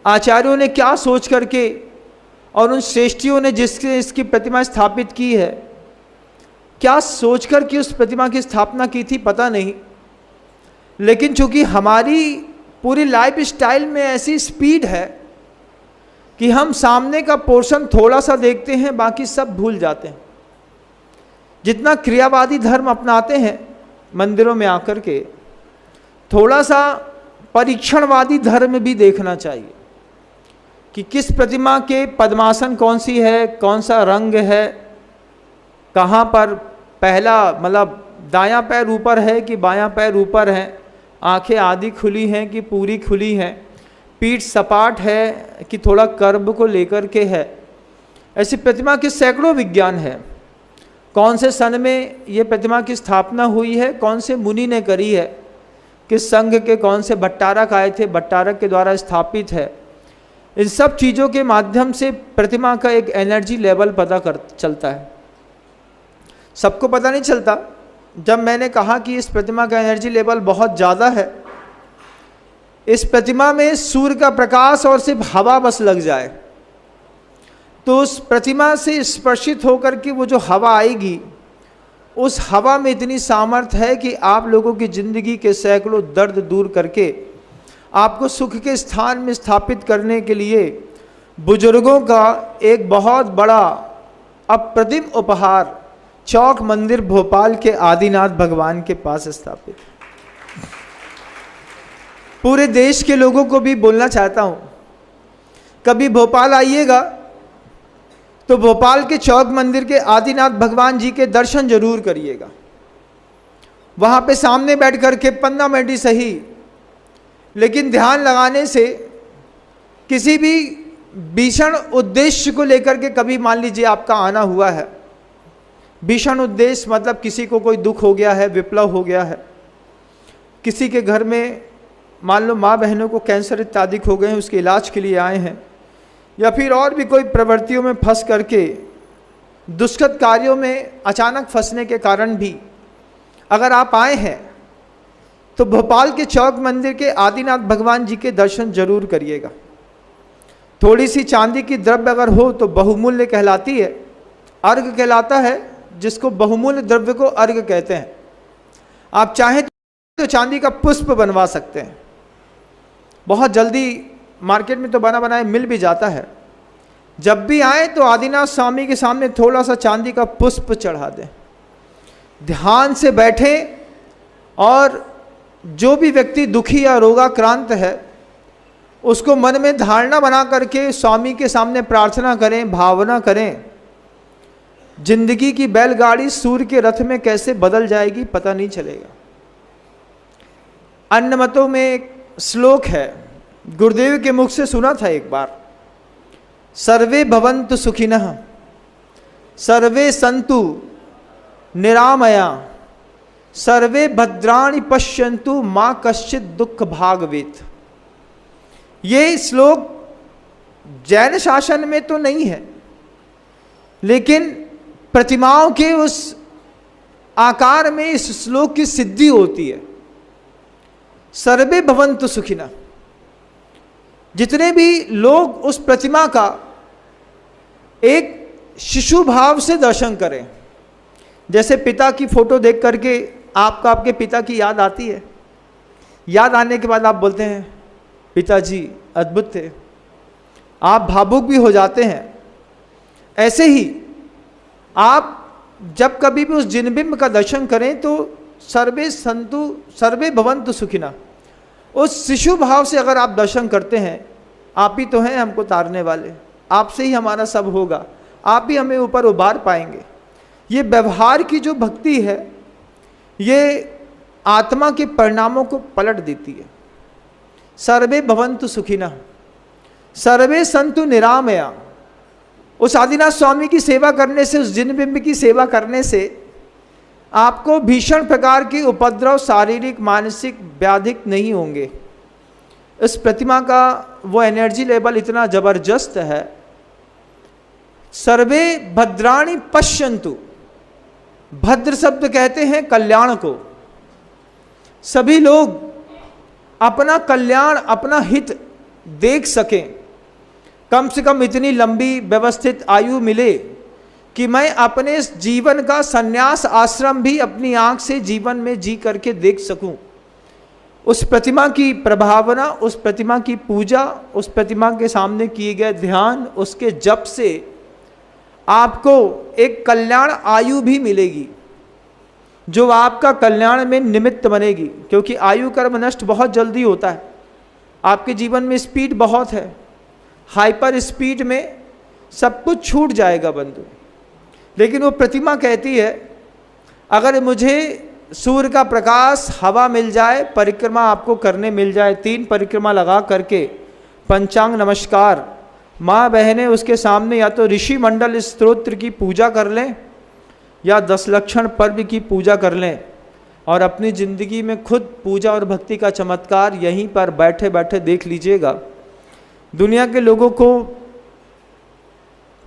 आचार्यों ने क्या सोच करके और उन श्रेष्ठियों ने जिसके इसकी प्रतिमा स्थापित की है, क्या सोच कर के उस प्रतिमा की स्थापना की थी पता नहीं। लेकिन चूंकि हमारी पूरी लाइफ स्टाइल में ऐसी स्पीड है कि हम सामने का पोर्शन थोड़ा सा देखते हैं, बाकी सब भूल जाते हैं। जितना क्रियावादी धर्म अपनाते हैं मंदिरों में आकर के, थोड़ा सा परीक्षणवादी धर्म भी देखना चाहिए कि किस प्रतिमा के पद्मासन कौन सी है, कौन सा रंग है, कहाँ पर पहला मतलब दायां पैर ऊपर है कि बायां पैर ऊपर है, आंखें आधी खुली हैं कि पूरी खुली हैं, पीठ सपाट है कि थोड़ा कर्व को लेकर के है। ऐसी प्रतिमा के सैकड़ों विज्ञान है। कौन से सन में ये प्रतिमा की स्थापना हुई है, कौन से मुनि ने करी है, किस संघ के कौन से भट्टारक आए थे, भट्टारक के द्वारा स्थापित है। इन सब चीज़ों के माध्यम से प्रतिमा का एक एनर्जी लेवल पता चलता है। सबको पता नहीं चलता। जब मैंने कहा कि इस प्रतिमा का एनर्जी लेवल बहुत ज़्यादा है, इस प्रतिमा में सूर्य का प्रकाश और सिर्फ हवा बस लग जाए तो उस प्रतिमा से स्पर्शित होकर के वो जो हवा आएगी, उस हवा में इतनी सामर्थ्य है कि आप लोगों की ज़िंदगी के सैकड़ों दर्द दूर करके आपको सुख के स्थान में स्थापित करने के लिए बुजुर्गों का एक बहुत बड़ा अप्रतिम उपहार चौक मंदिर भोपाल के आदिनाथ भगवान के पास स्थापित। पूरे देश के लोगों को भी बोलना चाहता हूँ, कभी भोपाल आइएगा तो भोपाल के चौक मंदिर के आदिनाथ भगवान जी के दर्शन जरूर करिएगा। वहाँ पे सामने बैठ कर के 15 मिनट ही सही, लेकिन ध्यान लगाने से किसी भी भीषण उद्देश्य को लेकर के, कभी मान लीजिए आपका आना हुआ है, भीषण उद्देश्य मतलब किसी को कोई दुख हो गया है, विप्लव हो गया है, किसी के घर में मान लो माँ बहनों को कैंसर इत्यादि हो गए हैं, उसके इलाज के लिए आए हैं, या फिर और भी कोई प्रवृत्तियों में फंस करके दुष्कृत कार्यों में अचानक फंसने के कारण भी अगर आप आए हैं तो भोपाल के चौक मंदिर के आदिनाथ भगवान जी के दर्शन जरूर करिएगा। थोड़ी सी चांदी की द्रव्य अगर हो तो बहुमूल्य कहलाती है, अर्घ कहलाता है, जिसको बहुमूल्य द्रव्य को अर्घ कहते हैं। आप चाहें तो चांदी का पुष्प बनवा सकते हैं, बहुत जल्दी मार्केट में तो बना बनाए मिल भी जाता है। जब भी आए तो आदिनाथ स्वामी के सामने थोड़ा सा चांदी का पुष्प चढ़ा दें, ध्यान से बैठें और जो भी व्यक्ति दुखी या रोगाक्रांत है उसको मन में धारणा बना करके स्वामी के सामने प्रार्थना करें, भावना करें। जिंदगी की बैलगाड़ी सूर्य के रथ में कैसे बदल जाएगी पता नहीं चलेगा। अन्य मतों में एक श्लोक है, गुरुदेव के मुख से सुना था एक बार, सर्वे भवन्तु सुखिनः सर्वे सन्तु निरामया सर्वे भद्राणि पश्यन्तु माँ कश्चित् दुख भाग वेत्। ये श्लोक जैन शासन में तो नहीं है, लेकिन प्रतिमाओं के उस आकार में इस श्लोक की सिद्धि होती है। सर्वे भवन्तु सुखिनः, जितने भी लोग उस प्रतिमा का एक शिशु भाव से दर्शन करें, जैसे पिता की फोटो देख करके आपका आपके पिता की याद आती है, याद आने के बाद आप बोलते हैं पिताजी अद्भुत थे, आप भावुक भी हो जाते हैं। ऐसे ही आप जब कभी भी उस जिनबिंब का दर्शन करें तो सर्वे संतु सर्वे भवन्तु सुखिनः, उस शिशु भाव से अगर आप दर्शन करते हैं, आप ही तो हैं हमको तारने वाले, आपसे ही हमारा सब होगा, आप ही हमें ऊपर उबार पाएंगे। ये व्यवहार की जो भक्ति है, ये आत्मा के परिणामों को पलट देती है। सर्वे भवन्तु सुखिनः सर्वे सन्तु निरामया, उस आदिनाथ स्वामी की सेवा करने से, उस जिनबिंब की सेवा करने से आपको भीषण प्रकार के उपद्रव, शारीरिक मानसिक व्याधिक नहीं होंगे। इस प्रतिमा का वो एनर्जी लेवल इतना जबरदस्त है। सर्वे भद्राणि पश्यन्तु, भद्र शब्द कहते हैं कल्याण को। सभी लोग अपना कल्याण, अपना हित देख सकें, कम से कम इतनी लंबी व्यवस्थित आयु मिले कि मैं अपने इस जीवन का संन्यास आश्रम भी अपनी आंख से जीवन में जी करके देख सकूं। उस प्रतिमा की प्रभावना, उस प्रतिमा की पूजा, उस प्रतिमा के सामने किए गए ध्यान, उसके जप से आपको एक कल्याण आयु भी मिलेगी जो आपका कल्याण में निमित्त बनेगी। क्योंकि आयु कर्म नष्ट बहुत जल्दी होता है, आपके जीवन में स्पीड बहुत है, हाइपर स्पीड में सब कुछ छूट जाएगा बंधु। लेकिन वो प्रतिमा कहती है अगर मुझे सूर्य का प्रकाश, हवा मिल जाए, परिक्रमा आपको करने मिल जाए, 3 परिक्रमा लगा करके पंचांग नमस्कार, माँ बहनें उसके सामने या तो ऋषि मंडल स्तोत्र की पूजा कर लें या 10 लक्षण पर्व की पूजा कर लें और अपनी ज़िंदगी में खुद पूजा और भक्ति का चमत्कार यहीं पर बैठे बैठे देख लीजिएगा। दुनिया के लोगों को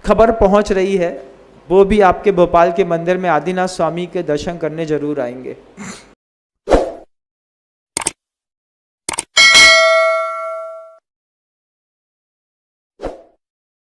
खबर पहुंच रही है, वो भी आपके भोपाल के मंदिर में आदिनाथ स्वामी के दर्शन करने जरूर आएंगे।